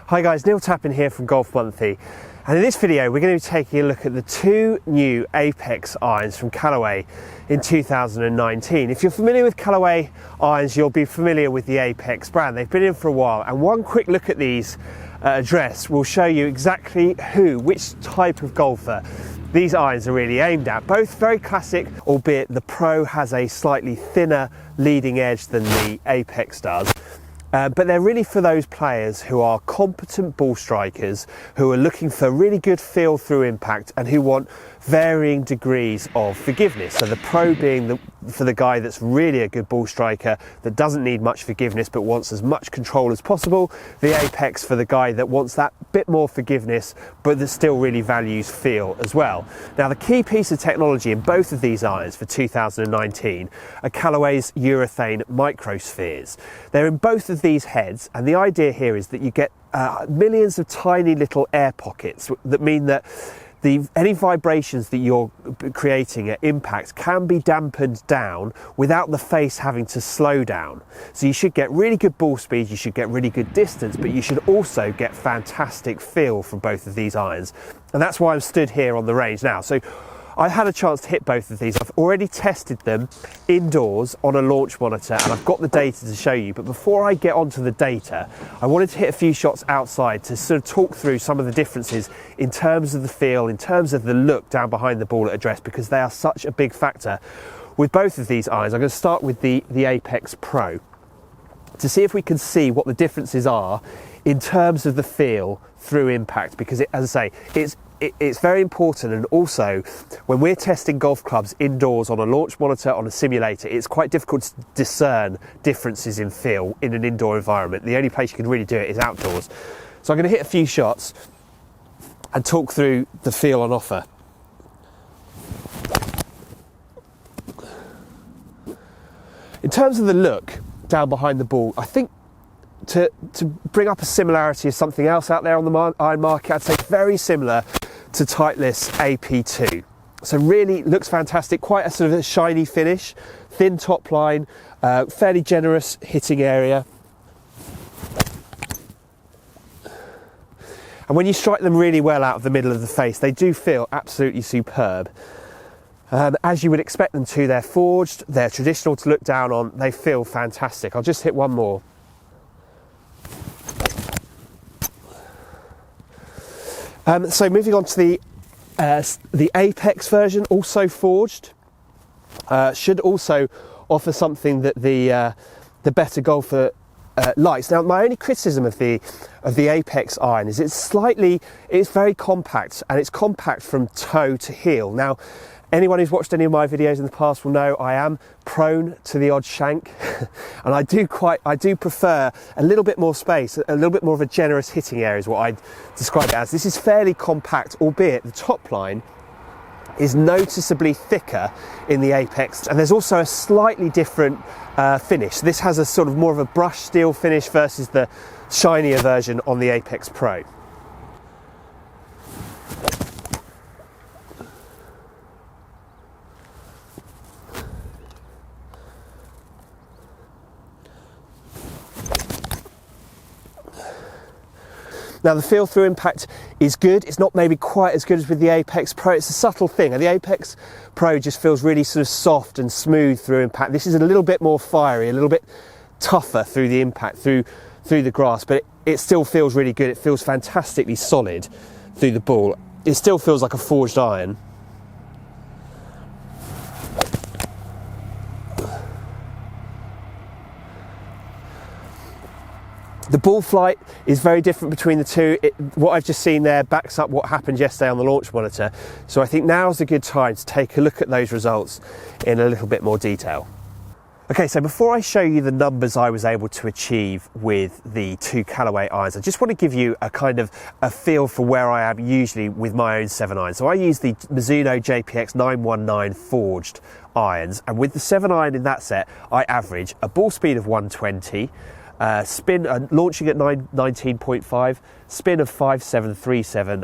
Hi guys, Neil Tappin here from Golf Monthly, and in this video we're going to be taking a look at the two new Apex irons from Callaway in 2019. If you're familiar with Callaway irons, you'll be familiar with the Apex brand. They've been in for a while, and one quick look at these address will show you exactly which type of golfer these irons are really aimed at. Both very classic, albeit the Pro has a slightly thinner leading edge than the Apex does. But they're really for those players who are competent ball strikers, who are looking for really good feel through impact and who want varying degrees of forgiveness. So the Pro being for the guy that's really a good ball striker, that doesn't need much forgiveness but wants as much control as possible. The Apex for the guy that wants that bit more forgiveness but that still really values feel as well. Now the key piece of technology in both of these irons for 2019 are Callaway's urethane microspheres. They're in both of these heads, and the idea here is that you get millions of tiny little air pockets that mean that any vibrations that you're creating at impact can be dampened down without the face having to slow down. So you should get really good ball speed, you should get really good distance, but you should also get fantastic feel from both of these irons. And that's why I'm stood here on the range now. So I've had a chance to hit both of these. I've already tested them indoors on a launch monitor, and I've got the data to show you. But before I get onto the data, I wanted to hit a few shots outside to sort of talk through some of the differences in terms of the feel, in terms of the look down behind the ball at address, because they are such a big factor with both of these irons. I'm going to start with the Apex Pro to see if we can see what the differences are in terms of the feel through impact, because as I say, it's very important. And also when we're testing golf clubs indoors on a launch monitor, on a simulator, it's quite difficult to discern differences in feel in an indoor environment. The only place you can really do it is outdoors. So I'm going to hit a few shots and talk through the feel on offer. In terms of the look down behind the ball, I think to bring up a similarity of something else out there on the iron market, I'd say very similar to Titleist's AP2. So really looks fantastic, quite a sort of a shiny finish, thin top line, fairly generous hitting area. And when you strike them really well out of the middle of the face, they do feel absolutely superb. As you would expect them to, they're forged, they're traditional to look down on, they feel fantastic. I'll just hit one more. So moving on to the Apex version, also forged, should also offer something that the better golfer likes. Now, my only criticism of the Apex iron is it's very compact, and it's compact from toe to heel. Now, anyone who's watched any of my videos in the past will know I am prone to the odd shank, and I do prefer a little bit more space, a little bit more of a generous hitting area is what I'd describe it as. This is fairly compact, albeit the top line is noticeably thicker in the Apex, and there's also a slightly different finish. This has a sort of more of a brushed steel finish versus the shinier version on the Apex Pro. Now the feel through impact is good. It's not maybe quite as good as with the Apex Pro. It's a subtle thing. And the Apex Pro just feels really sort of soft and smooth through impact. This is a little bit more fiery, a little bit tougher through the impact, through the grass, but it still feels really good. It feels fantastically solid through the ball. It still feels like a forged iron. The ball flight is very different between the two. What I've just seen there backs up what happened yesterday on the launch monitor. So I think now's a good time to take a look at those results in a little bit more detail. Okay, so before I show you the numbers I was able to achieve with the two Callaway irons, I just want to give you a kind of a feel for where I am usually with my own 7-iron. So I use the Mizuno JPX 919 forged irons, and with the 7-iron in that set, I average a ball speed of 120, spin launching at 19.5, spin of 5737,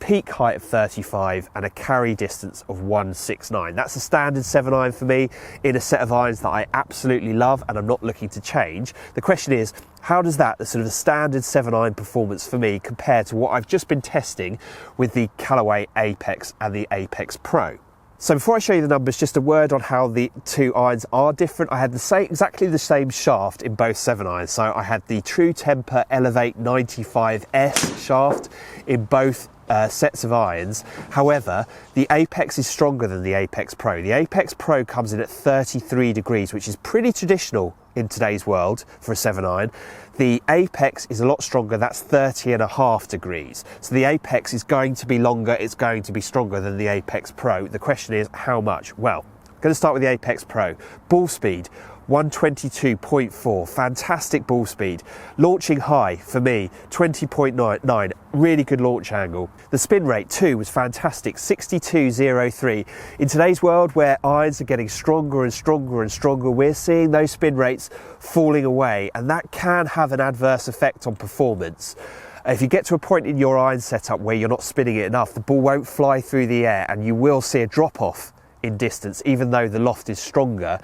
peak height of 35 and a carry distance of 169. That's a standard 7-iron for me in a set of irons that I absolutely love and I'm not looking to change. The question is, how does that, the sort of standard 7-iron performance for me, compare to what I've just been testing with the Callaway Apex and the Apex Pro? So before I show you the numbers, just a word on how the two irons are different. I had exactly the same shaft in both 7-irons. So I had the True Temper Elevate 95S shaft in both sets of irons. However, the Apex is stronger than the Apex Pro. The Apex Pro comes in at 33 degrees, which is pretty traditional in today's world for a 7-iron. The Apex is a lot stronger, that's 30.5 degrees. So the Apex is going to be longer, it's going to be stronger than the Apex Pro. The question is, how much? Well, I'm going to start with the Apex Pro. Ball speed, 122.4, fantastic ball speed. Launching high for me, 20.9, really good launch angle. The spin rate too was fantastic, 62.03. In today's world where irons are getting stronger and stronger and stronger, we're seeing those spin rates falling away, and that can have an adverse effect on performance. If you get to a point in your iron setup where you're not spinning it enough, the ball won't fly through the air and you will see a drop off in distance, even though the loft is stronger.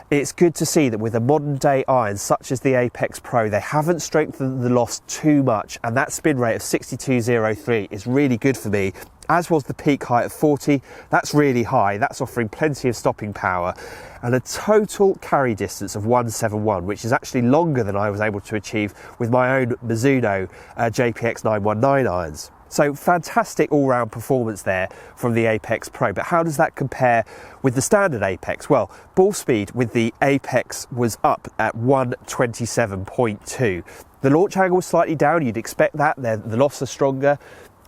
It's good to see that with a modern day iron such as the Apex Pro, they haven't strengthened the loft too much, and that spin rate of 62.03 is really good for me, as was the peak height of 40. That's really high, that's offering plenty of stopping power, and a total carry distance of 171, which is actually longer than I was able to achieve with my own Mizuno JPX 919 irons. So fantastic all-round performance there from the Apex Pro, but how does that compare with the standard Apex? Well, ball speed with the Apex was up at 127.2. The launch angle was slightly down, you'd expect that, the lofts are stronger.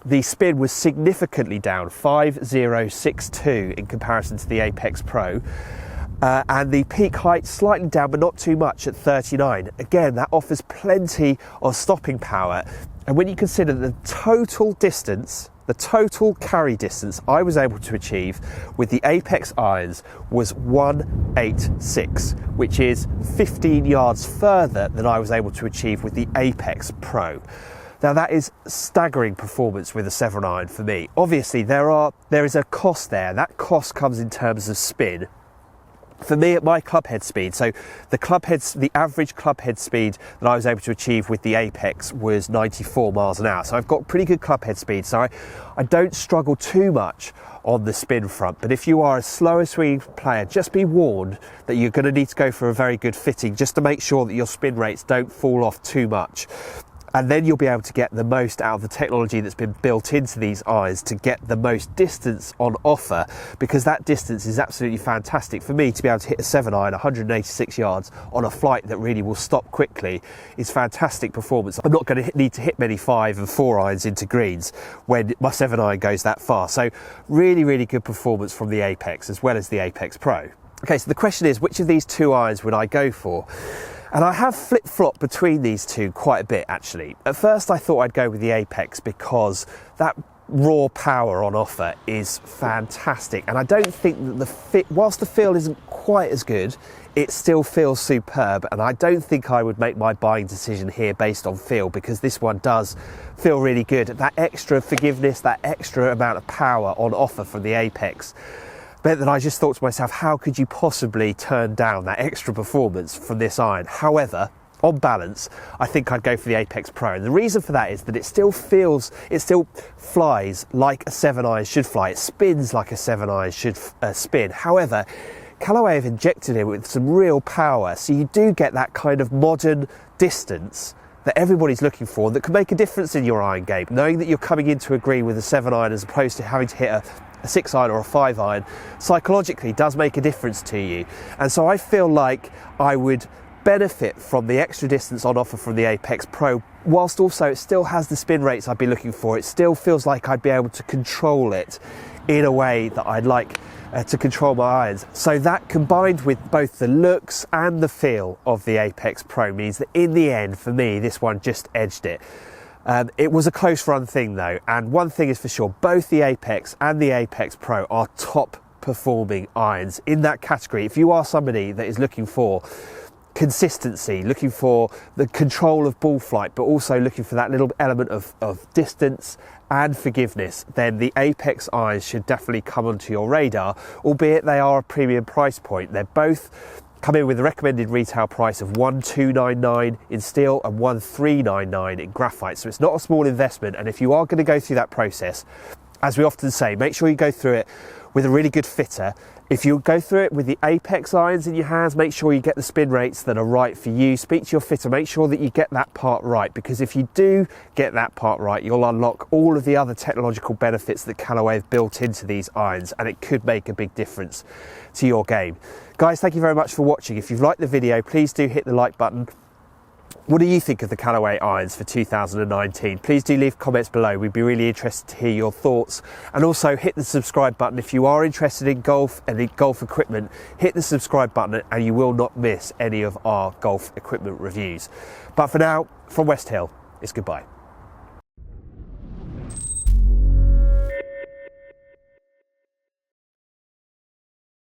The spin was significantly down, 5062 in comparison to the Apex Pro. And the peak height slightly down, but not too much, at 39. Again, that offers plenty of stopping power. And when you consider the total distance, the total carry distance I was able to achieve with the Apex irons was 186, which is 15 yards further than I was able to achieve with the Apex Pro. Now that is staggering performance with a 7-iron for me. Obviously there is a cost there. That cost comes in terms of spin. For me, at my club head speed, so the average club head speed that I was able to achieve with the Apex was 94 miles an hour. So I've got pretty good club head speed, so I don't struggle too much on the spin front. But if you are a slower swing player, just be warned that you're going to need to go for a very good fitting just to make sure that your spin rates don't fall off too much. And then you'll be able to get the most out of the technology that's been built into these irons to get the most distance on offer, because that distance is absolutely fantastic. For me to be able to hit a 7-iron 186 yards on a flight that really will stop quickly is fantastic performance. I'm not going to need to hit many 5 and 4-irons into greens when my 7-iron goes that far. So really, really good performance from the Apex as well as the Apex Pro. Okay, so the question is, which of these two irons would I go for? And I have flip-flopped between these two quite a bit, actually. At first I thought I'd go with the Apex because that raw power on offer is fantastic, and I don't think that whilst the feel isn't quite as good, it still feels superb, and I don't think I would make my buying decision here based on feel, because this one does feel really good. That extra forgiveness, that extra amount of power on offer from the Apex. But then I just thought to myself, how could you possibly turn down that extra performance from this iron? However, on balance, I think I'd go for the Apex Pro. And the reason for that is that it still flies like a 7-iron should fly. It spins like a 7-iron should spin. However, Callaway have injected it with some real power, so you do get that kind of modern distance that everybody's looking for, that can make a difference in your iron game. Knowing that you're coming into a green with a 7-iron as opposed to having to hit a 6-iron or a 5-iron, psychologically does make a difference to you. And so I feel like I would benefit from the extra distance on offer from the Apex Pro, whilst also it still has the spin rates I'd be looking for. It still feels like I'd be able to control it in a way that I'd like to control my irons. So that, combined with both the looks and the feel of the Apex Pro, means that in the end, for me, this one just edged it. It was a close run thing though, and one thing is for sure, both the Apex and the Apex Pro are top performing irons in that category. If you are somebody that is looking for consistency, looking for the control of ball flight, but also looking for that little element of distance and forgiveness, then the Apex irons should definitely come onto your radar, albeit they are a premium price point. They're both come in with a recommended retail price of $1,299 in steel and $1,399 in graphite. So it's not a small investment, and if you are going to go through that process, as we often say, make sure you go through it with a really good fitter. If you go through it with the Apex irons in your hands, make sure you get the spin rates that are right for you. Speak to your fitter, make sure that you get that part right, because if you do get that part right, you'll unlock all of the other technological benefits that Callaway have built into these irons, and it could make a big difference to your game. Guys, thank you very much for watching. If you've liked the video, please do hit the like button. What do you think of the Callaway irons for 2019? Please do leave comments below. We'd be really interested to hear your thoughts. And also hit the subscribe button. If you are interested in golf and in golf equipment, hit the subscribe button and you will not miss any of our golf equipment reviews. But for now, from West Hill, it's goodbye.